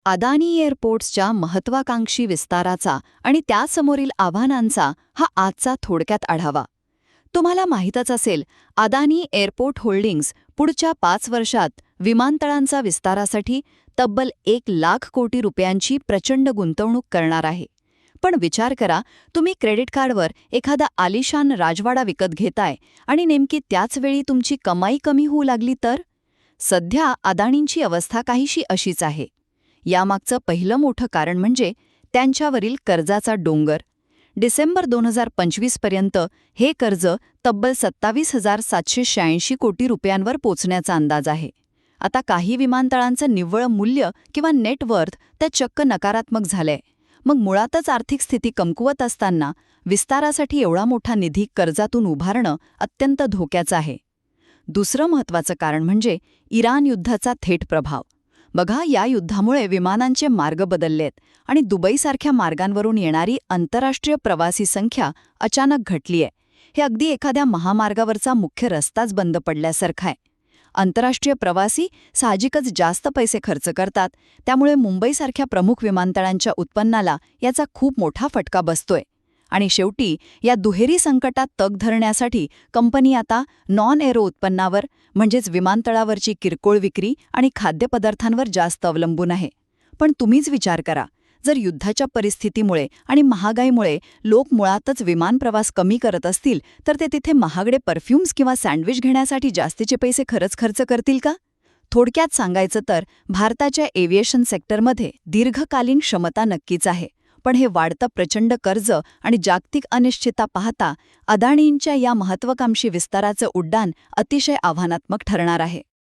अदानी एअरपोर्ट्सच्या महत्वाकांक्षी विस्ताराचा आणि त्यासमोरील आव्हानांचा हा आजचा थोडक्यात आढावा. तुम्हाला माहीतच असेल, अदानी एअरपोर्ट होल्डिंग्ज पुढच्या 5 वर्षात विमानतळांचा विस्तारासाठी तब्बल 1,00,000 कोटी रुपयांची प्रचंड गुंतवणूक करणार आहे. पण विचार करा, तुम्ही क्रेडिट कार्डवर एखादा आलिशान राजवाडा विकत घेताय आणि नेमकी त्याच वेळी तुमची कमाई कमी होऊ लागली तर? सध्या अदानींची अवस्था काहीशी अशीच आहे. यामागचं पहिलं मोठं कारण म्हणजे त्यांच्यावरील कर्जाचा डोंगर. डिसेंबर 2025 पर्यंत हे कर्ज तब्बल 27,786 कोटी रुपयांवर पोचण्याचा अंदाज आहे. आता काही विमानतळांचं निव्वळ मूल्य किंवा नेटवर्थ त्या चक्क नकारात्मक झालंय. मग मुळातच आर्थिक स्थिती कमकुवत असताना विस्तारासाठी एवढा मोठा निधी कर्जातून उभारणं अत्यंत धोक्याचं आहे. दुसरं महत्त्वाचं कारण म्हणजे इराण युद्धाचा थेट प्रभाव. बघा, या युद्धामुळे विमानांचे मार्ग बदललेत आणि दुबईसारख्या मार्गांवरून येणारी आंतरराष्ट्रीय प्रवासी संख्या अचानक घटलीय. हे अगदी एखाद्या महामार्गावरचा मुख्य रस्ताच बंद पडल्यासारखा आहे. आंतरराष्ट्रीय प्रवासी साहजिकच जास्त पैसे खर्च करतात, त्यामुळे मुंबईसारख्या प्रमुख विमानतळांच्या उत्पन्नाला याचा खूप मोठा फटका बसतोय. आणि शेवटी या दुहेरी संकटात तग धरण्यासाठी कंपनी आता नॉन एरो उत्पन्नावर म्हणजेच विमानतळावरची किरकोळ विक्री आणि खाद्यपदार्थांवर जास्त अवलंबून आहे. पण तुम्हीच विचार करा, जर युद्धाच्या परिस्थितीमुळे आणि महागाईमुळे लोक मुळातच विमान प्रवास कमी करत असतील तर ते तिथे महागडे परफ्यूम्स किंवा सँडविच घेण्यासाठी जास्तीचे पैसे खर्च करतील का? थोडक्यात सांगायचं तर भारताच्या एव्हिएशन सेक्टरमध्ये दीर्घकालीन क्षमता नक्कीच आहे, पण हे वाढतं प्रचंड कर्ज आणि जागतिक अनिश्चितता पाहता अदानींच्या या महत्त्वाकांक्षी विस्ताराचं उड्डाण अतिशय आव्हानात्मक ठरणार आहे.